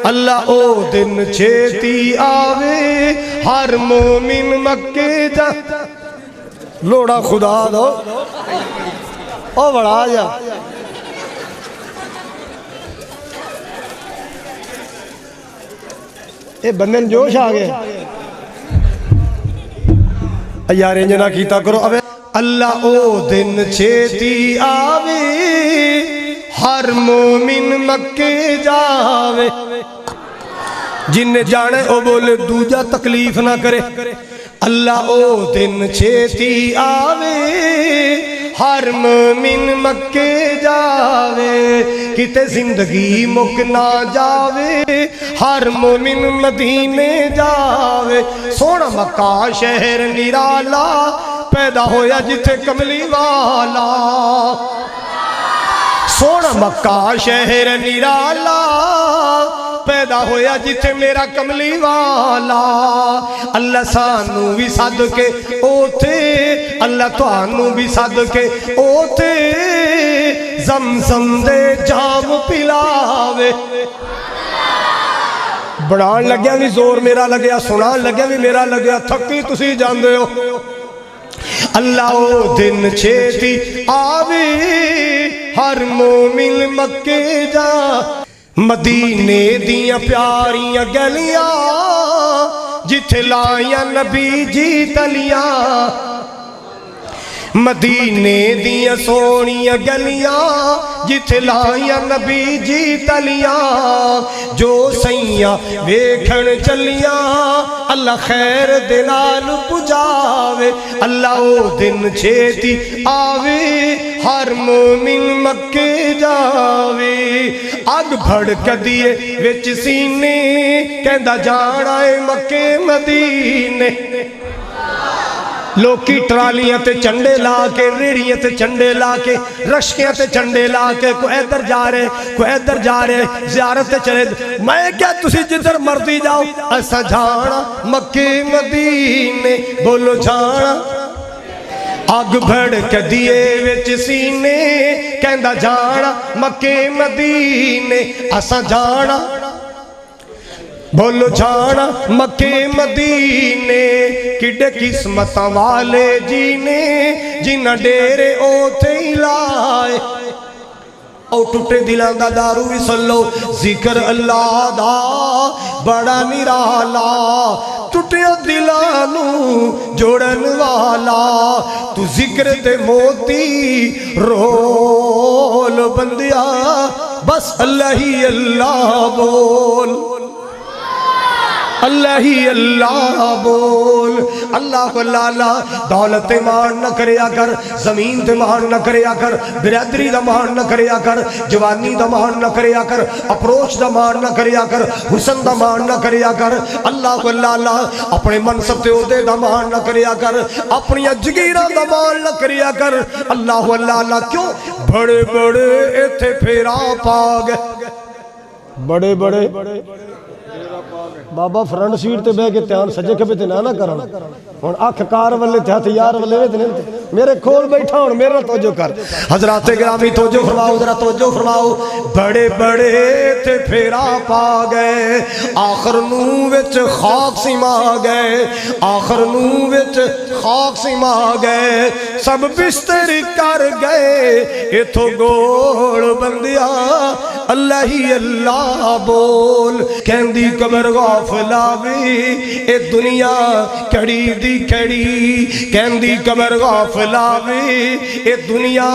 اللہ او دن چھیتی آوے ہر مومن مکے جا لوڑا خدا دو او بڑا جا اے بندن جوش آگئے یار انجنہ کیتا کرو اب اللہ او دن چھیتی آوے ہر مومن مکے جاوے جن جانے او بولے دوجہ تکلیف نہ کرے اللہ او دن چھیتی آوے ہر مومن مکے جاوے کتے زندگی مک نہ جاوے ہر مومن مدینے جاوے سونا مکہ شہر نرالا پیدا ہویا جتھے کملی والا سونا مکہ شہر نرالا پیدا ہویا جتھے میرا کملی والا اللہ سانو بھی صدقے اوتے اللہ توانو بھی صدقے اوتے زمزم دے جام پلاوے بڑھان لگیا بھی زور میرا لگیا سنان لگیا بھی میرا لگیا تھکی تسی جان دے ہو اللہ او دن چھیتی آوے ہر مومن مکے جا مدینے دیاں پیاریاں گلیاں جتھے لائیاں نبی جی تلیاں مدینے دیاں سونیاں گلیاں جتھے لائیاں نبی جی تلیاں جو سیاں ویکھن چلیاں اللہ خیر دلال پجاوے اللہ او دن چھیتی آوے ہر مومن مکے جاوے اگ بھڑک دیئے وچ سینے کہندہ جانا ہے مکے مدینے لوکی ٹرالیاں تے چنڈے لا کے ریڑیاں تے چنڈے لا کے رشکیاں تے چنڈے لا کے کوئی ادھر جا رہے کوئی ادھر جا رہے زیارت تے چلے میں کیا تسی جدھر مرضی جاؤ ایسا جانا مکے مدینے بولو جانا اگ بھڑک دیئے وچ سینے کہندہ جانا مکے مدینے ایسا جانا بولو جانا مکے مدینے کڈے قسمتاں والے جینے جنہ ڈیرے اوتے ہی لائے او ٹوٹے دلان دا دارو بھی سلو ذکر اللہ دا بڑا نرالا ٹوٹے دلانو جوڑن والا تو ذکر دے موتی رول بندیا بس اللہ ہی اللہ بول اللہ ہی اللہ بول اللہ اللہ دولت مان نہ کریا کر زمین تے مان نہ کریا کر برادری دا مان نہ کریا کر جوانی دا مان نہ کریا کر اپروچ دا مان نہ کریا کر حسن دا مان نہ کریا کر اللہ اللہ اپنے منصب تے عہدے دا مان نہ کریا کر اپنی جگیراں دا مان نہ کریا کر اللہ اللہ کیوں بڑے بڑے ایتھے پھیرا پا گئے بڑے بڑے بابا فرنٹ سیٹ تے بے کے تیان سجے کبھی تے نہ کرنا ہن اکھ کار والے تے ہتھ یار والے وے تے میرے کھول بیٹھا ہن میرا توجہ کر حضرات گرامی توجہ فرماؤ ذرا توجہ فرماؤ بڑے بڑے تے پھیرا پا گئے آخر نو وچ خاک سما گئے آخر نو وچ خاک سما گئے سب بستر کر گئے ایتھوں گول بندیا اللہ ہی اللہ بول کہندی قبر غافلا بھی اے دنیا کڑی دی کڑی کہندی قبر غافلا بھی اے دنیا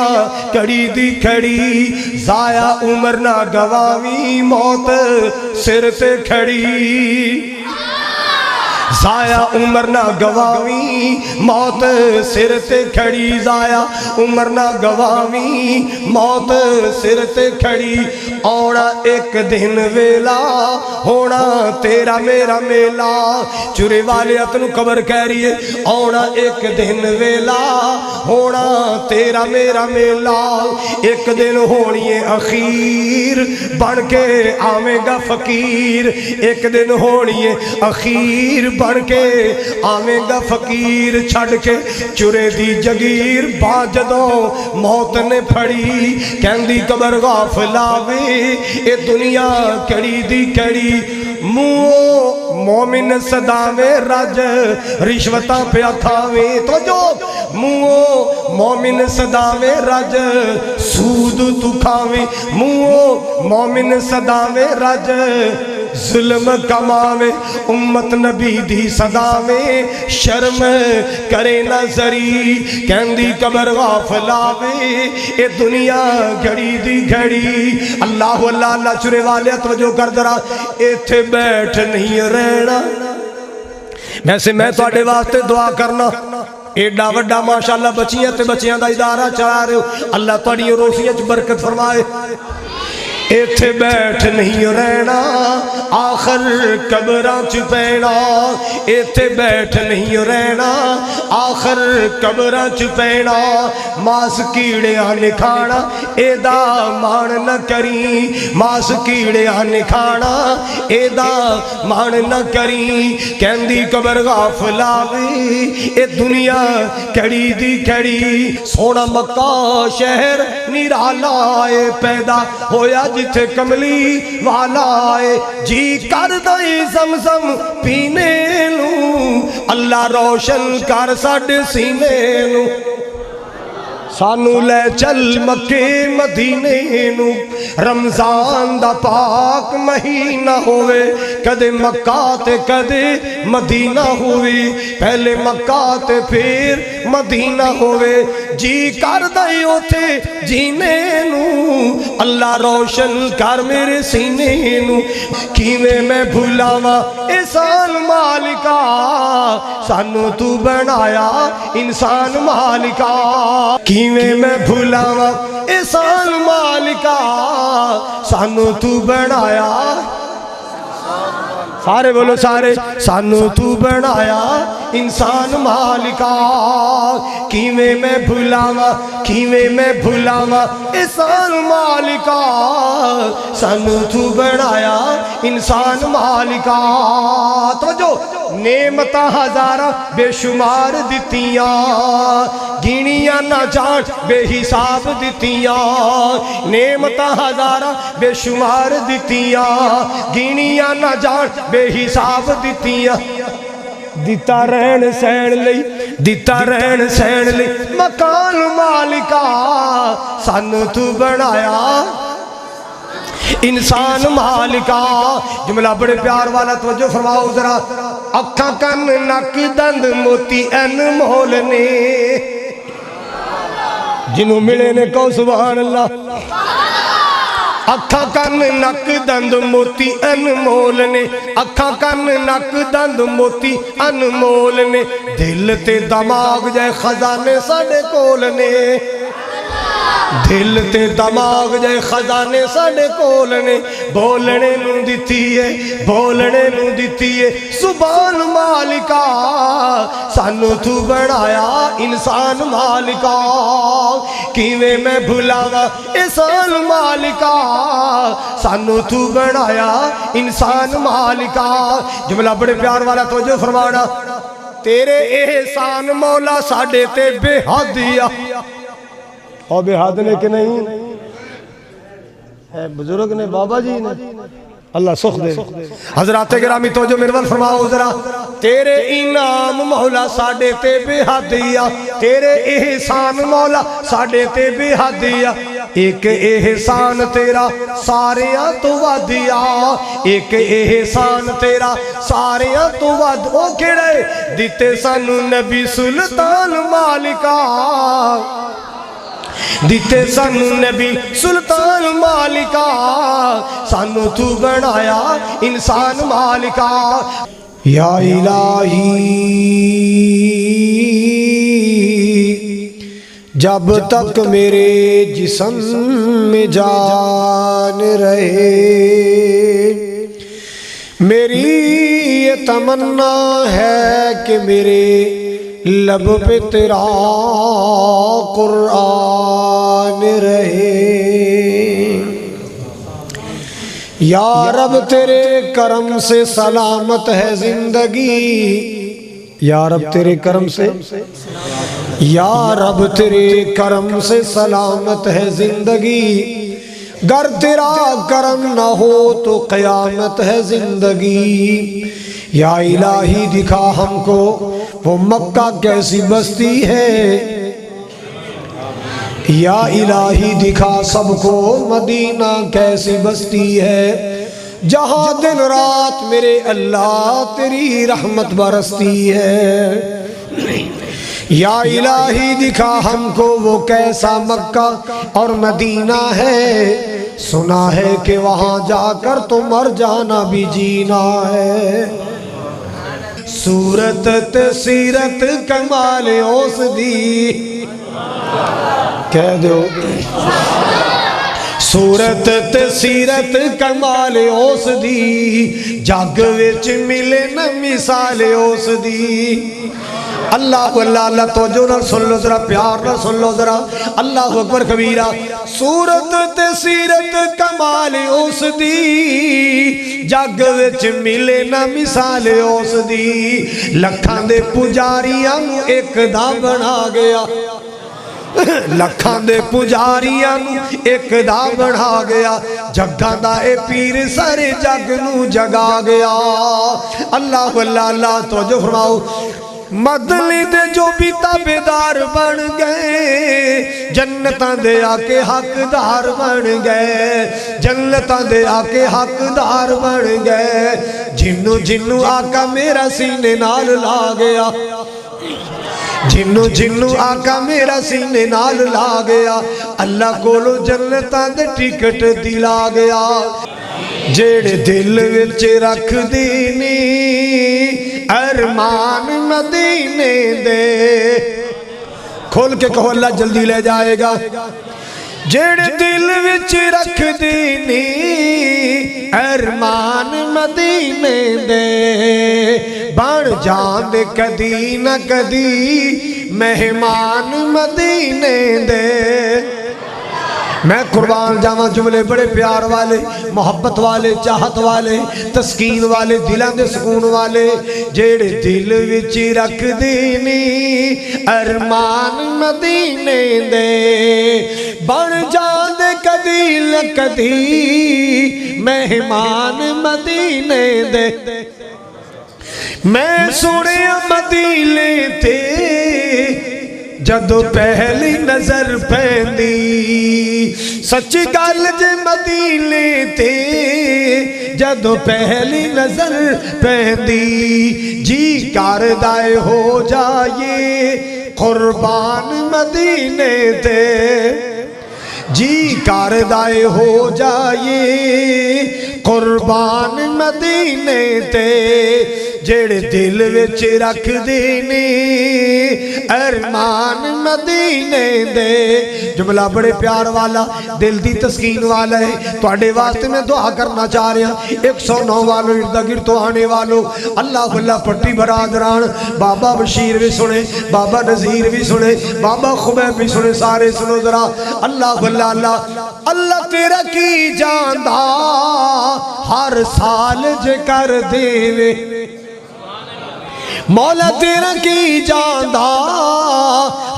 کڑی دی کڑی ضائع عمر نہ گواوی موت سر تے کھڑی ضائع عمر نہ گواوی موت سر تے کھڑی ضائع عمر نہ گواوی موت سر تے کھڑی اونا ایک دن ویلا ہونا تیرا میرا میلا چورے والے اتنو قبر کہہ رہی ہے اونا ایک دن ویلا ہونا تیرا میرا میلا ایک دن ہونی ہے اخیر بن کے آویں گا فقیر ایک دن ہونی ہے اخیر بن مر کے آویں گا فقیر چھڑ کے چرے دی جگیر با جدوں موت نے پھڑی کہندی قبر غافلا وے اے دنیا کڑی دی کڑی منہ مومن صداویں رج رشوتاں پیا کھاویں تو جو منہ مومن صداویں رج سود تو کھاویں منہ مومن صداویں رج ظلم کماویں امت نبی دی صداویں شرم کرے نہ زری کہندی قبر غافلا وے اے دنیا گھڑی دی گھڑی اللہ اللہ اللہ چرے والے توجہ کر درا ایتھے بیٹھ نہیں رہنا ویسے میں تواڈے واسطے دعا کرنا ایڈا وڈا ماشاءاللہ بچیاں تے بچیاں دا ادارہ چلا رہے ہو اللہ تواڈی روزیاں وچ برکت فرمائے ایتھے بیٹھ نہیں رہنا آخر قبراں چ پینا ایتھے بیٹھ نہیں رہنا آخر قبراں چ پینا ماس کیڑیاں نے کھانا ایدا مان نہ کری ماس کیڑیاں نے کھانا ایدا مان نہ کری کہندی قبر غافلا وے اے دنیا کڑی دی کڑی سونا مکہ شہر نرالا اے پیدا ہویا جتھے کملی والا آئے جی کر دائی زمزم پینے نو اللہ روشن کر ساڈے سینے نو سانو لے چل مکے مدینے نو رمضان دا پاک مہینہ ہوئے کدے مکہ تے کدے مدینہ ہوئی پہلے مکہ تے پھر مدینہ ہوئے جی کر دائی ہوتے جینے نو اللہ روشن کر میرے سینے نو کیویں میں بھولاواں احسان مالکا سانو تو بنایا انسان مالکا کیویں میں بھولاواں احسان مالکا سانو تو بنایا سارے بولو سارے سانو تو بنایا انسان مالکا کیویں میں بھولاواں احسان مالکا سانو تو بنایا انسان مالکا توجہ نعمتاں ہزاراں بے شمار دتیاں گنیاں نہ جان بے حساب دتیاں نعمتاں ہزاراں بے شمار دتیاں گنیاں نہ جان بے حساب دتیاں دیتا رہن سین لئی مکان مالکا سانو تو بنایا انسان مالکا جملہ بڑے پیار والا توجہ فرماؤ ذرا اکھاں کن نک دند موتی این مول نے جنہوں ملے نے کہو سبحان اللہ اکھاں کن نک دند موتی انمول نے اکھاں کن نک دند موتی انمول نے دل تے دماغ جائے خزانے ساڑے کول نے دل تے دماغ جائے خزانے ساڑے کول نے بولنے نو دیتی ہے سبحان مالکا سانو تو بنایا انسان مالکا کیویں میں بھولاواں احسان مالکا سانو تو بنایا انسان مالکا جملہ بڑے پیار والا توجہ فرمانا تیرے احسان مولا ساڑے تے بے حدیا اور بے حد نے کہ نہیں بزرگ نے بابا جی نے اللہ سخ دے حضرات گرامی توجہ میرے فرماؤ ذرا تیرے انعام مولا ساڑے تے بے حدیا تیرے احسان مولا ساڑے تے بے حدیا ایک احسان تیرا ساریاں تو ودیا ایک احسان تیرا ساریاں تو ود او کیڑے دیتے سانو نبی سلطان مالکا دیتے سانو نبی سلطان مالکا سانو تو بنایا انسان مالکا یا الہی جب تک میرے جسم میں جان رہے میری یہ تمنا ہے کہ میرے لب پہ تیرا قرآن رہے یا رب تیرے کرم سے سلامت ہے زندگی، یا رب تیرے کرم سے، یا رب تیرے کرم سے سلامت ہے زندگی، گر تیرا کرم نہ ہو تو قیامت ہے زندگی۔ یا الہی دکھا ہم کو وہ مکہ کیسی بستی ہے، یا الہی دکھا سب کو مدینہ کیسی بستی ہے، جہاں دن رات میرے اللہ تیری رحمت برستی ہے۔ یا الہی دکھا ہم کو وہ کیسا مکہ اور مدینہ ہے، سنا ہے کہ وہاں جا کر تو مر جانا بھی جینا ہے۔ صورت سیرت کمال اوس دی، کہہ دو صورت سیرت کمال اوس دی، جگ وچ ملے نہ مثال اوس دی۔ اللہ اللہ اللہ توجہ نہ سن لو ذرا، پیار نہ سن لو ذرا، اللہ اکبر کبیرہ۔ صورت سیرت کمال اوس دی، جگ وچ ملے نہ مثال اوس دی، لکھاں دے پجاریاں نو ایک دا بنا گیا، لکھاں دے پجاریاں نو ایک دا بڑھا گیا، جگاں دا اے پیر سارے جگ نو جگا گیا۔ اللہ اللہ اللہ توجہ فرماؤ۔ مدلی دے جو بھی تابدار بن گئے، جنتاں دے آکے حقدار بن گئے، جنتاں دے آکے حقدار بن گئے، جنو جنو آقا میرا سینے نال لا گیا، جنو جنو آقا میرا سینے نال لا گیا، اللہ کولو جنتاں دے ٹکٹ دلا گیا۔ جیڑے دل وچ رکھ دینی ارمان مدینے دے، کھول کے کہو اللہ جلدی لے جائے گا۔ جیڑے دل وچ رکھ دینی ارمان مدینے دے، بن جان دے کدی نہ کدی مہمان مدینے دے۔ میں قربان جاواں جملے بڑے پیار والے، محبت والے، چاہت والے، تسکین والے، دلان دے سکون والے، جیڑے دل وچ رکھ دینی ارمان مدینے دے، بن جان دے کدی لکدی مہمان مدینے دے۔ میں سنے مدینے تے جدو پہلی نظر پیندی، سچی گل جے مدینے تے جدو پہلی نظر پیندی، جی کردائے ہو جائے قربان مدینے تے، جی کردائے ہو جائے قربان مدینے تے، جیڑے دل وچ رکھ دینے ارمان مدینے دے۔ جملہ بڑے پیار والا، دل دی تسکین والا ہے، تو اڈے واسطے میں دعا کرنا چاہ رہے ہیں۔ 109 والو اردہ گرد تو آنے والو، اللہ اللہ پٹی برادران، بابا بشیر بھی سنے، بابا نظیر بھی سنے، بابا خبیب بھی سنے، سارے سنو ذرا۔ اللہ اللہ اللہ اللہ تیرا کی جاندہ ہر سال جے کر دیوے، مولا تیرا کی جاندہ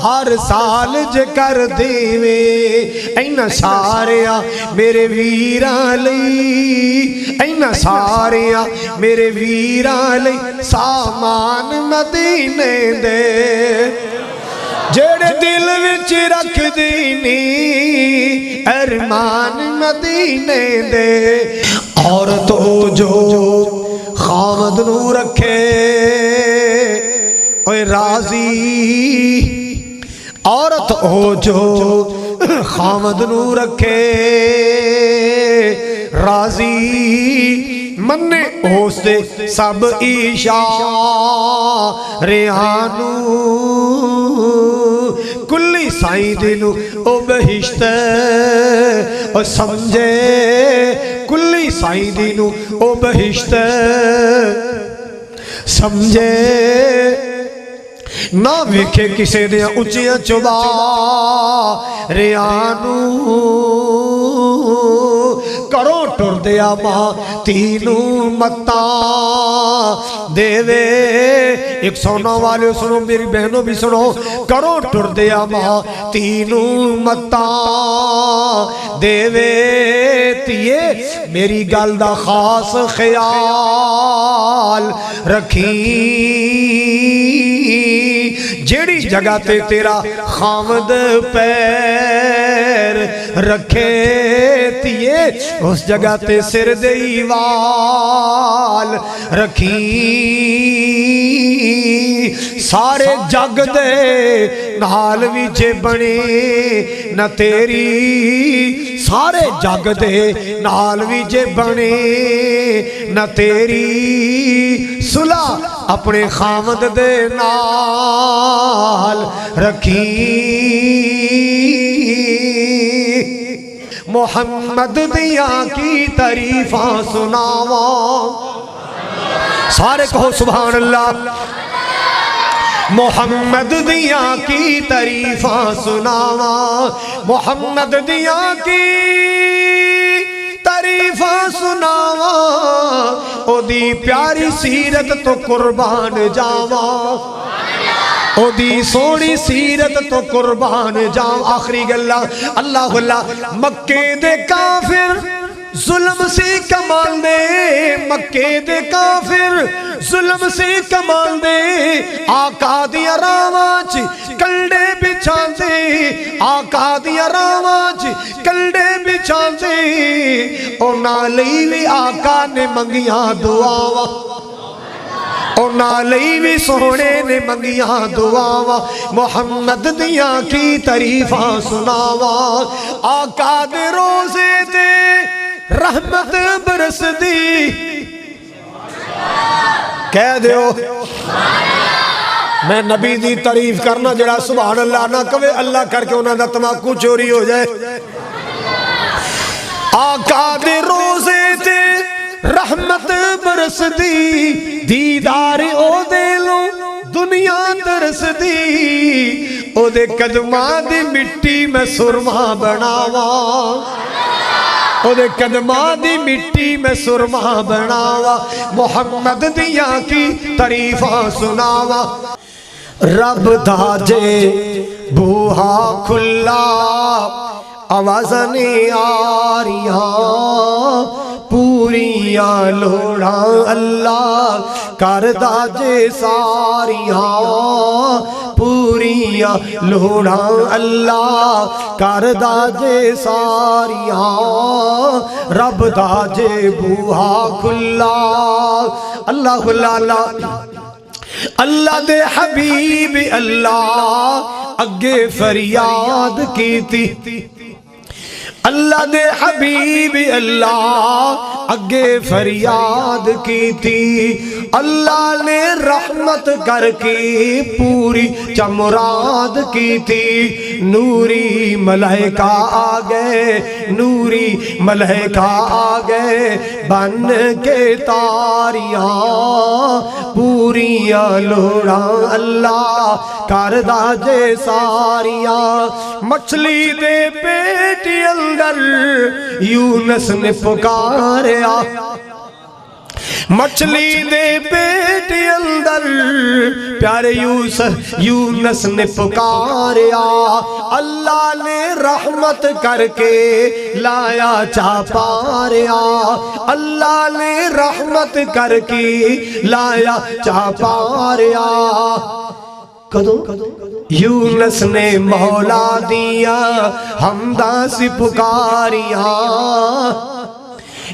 ہر سال جے کر دیوے، اینا ساریا میرے ویران لئی، اینا ساریا میرے ویران لئی سامان مدینے دے۔ جیڑے دل وچ رکھ دینی ارمان مدینے دے، اور تو جو خامد نو رکھے اوے راضی، عورت ہو جو خامد نو رکھے راضی، مننے اوستے سب اشاریانو، کلی سائی دنو او بہشت او سمجھے، کلی سائی دنو او بہشت سمجھے، نہ ویکھے کسے دیا اچھیا چبا ریانو، کرو ٹر دیا ماں تینوں متا دے وے۔ ایک سونا والے سنو، میری بہنوں بھی سنو، کرو ٹر دیا ماں تینوں متا دے وے تیے میری گل دا خاص خیال رکھی، جیڑی جگہ تے تیرا خامد پیر رکھے تیے اس جگہ تے سر دیوال رکھی۔ سارے جگ دے نال وچے بنے نہ تیری، سارے جگ دے نال وچے بنے نہ تیری، صلح اپنے خامد دے نال رکھی۔ محمد دیا کی تعریفاں سناواں، سارے کہو سبحان اللہ۔ محمد دیا کی تعریفاں سناواں، محمد دیا کی تعریفاں سناواں، او دی پیاری سیرت تو قربان جاواں، او دی سونی سیرت تو قربان جاواں۔ آخری گلہ اللہ اللہ، مکے دے کافر ظلم سے کمال دے، مکے دے کافر ظلم سے کمال دے، آقا دیا راواں کلڑے بچھان دے، آقا دیا راواں کلڑے بچھان دے، او نالی بھی آقا نے منگیاں دعاواں، او نالی بھی سونے نے منگیاں دعاواں۔ محمد دیا کی تعریفاں سناواں، آقا دے روزے تے رحمت برس دی، کہہ دیو میں نبی دی تعریف کرنا جڑا سبحان اللہ نہ کہے اللہ کر کے انہاں دا تماکو چوری ہو جائے۔ آقا دے روزے تے رحمت برس دی، دیدار او دے لو دنیا ترس دی، او دے قدماں دی مٹی میں سرما بناواں، او دے قدماں دی مٹی میں سرما بناواں۔ محمد دیا کی تعریفاں سناواں، رب دا جے بوہا کھلا آوازاں نے آریاں، پوریاں لوڑاں اللہ کردہ جے ساریاں، پوریاں لوڑاں اللہ کردہ جے ساریاں، رب دا جے بوہا کھلا۔ اللہ اللہ اللہ دے حبیب اللہ اگے فریاد کی تھی، اللہ دے حبیب اللہ اگے فریاد کی تھی، اللہ نے رحمت کر کے پوری چمراد کی تھی۔ نوری ملائکہ آ گئے، نوری ملائکہ آ گئے بن کے تاریاں، پوریاں لوڑاں اللہ کردہ جے ساریاں۔ مچھلی دے پیٹ اندر یونس نے پکاریا، مچھلی دے پیٹ اندر پیارے یونس نے پکاریا، اللہ نے رحمت کر کے لایا چاپاریا، اللہ نے رحمت کر کے لایا چاپاریا۔ کدوں یونس نے مولا دیا حمداں سے پکاریا،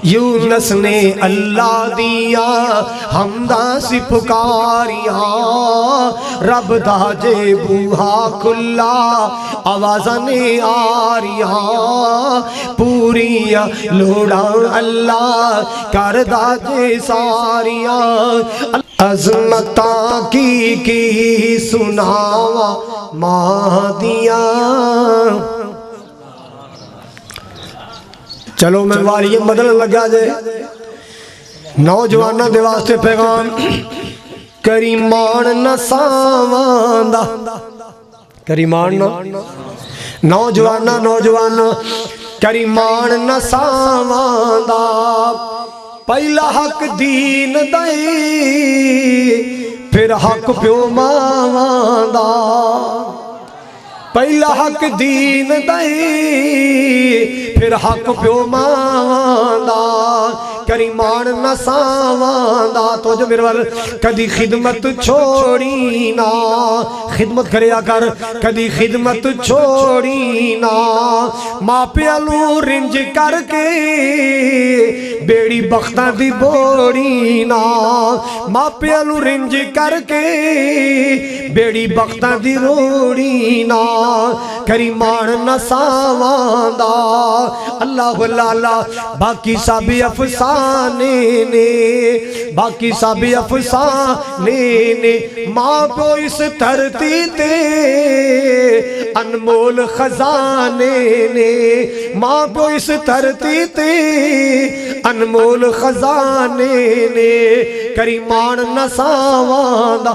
یونس نے اللہ دیا حمداں سے پکاریا، رب دا جے بوہا کھلا آوازاں نے آریاں، پوریاں لوڑاں اللہ کردہ جے ساریاں۔ عظمتاں کی سناواں ماں دیاں۔ چلو میں والی بدل لگا جے نوجوانہ دے واسطے پیغام، کریمان نہ ساواندہ، کریمان نہ نوجوانہ کریمان نساواں دا پہلا حق دین دے پھر حق پیو ماواں دا پہلا حق دین دے پھر حق پیو ماواں دا کریمان نساواں دا تو جو میرے وال کدی خدمت چھوڑی نا خدمت کریا کر کدی خدمت چھوڑی نا ماں پیالو رنج کر کے بیڑی بختہ دی بوڑی نا ماں پیالو رنج کر کے بیڑی بختہ دی روڑی نا کریمان نساواں دا اللہ لالا باقی سابی افسانے نے باقی سابی افسانے نے ماں کو اس دھرتی تے انمول خزانے نے ماں کو اس دھرتی تے انمول خزانے نے کریمان نساواں دا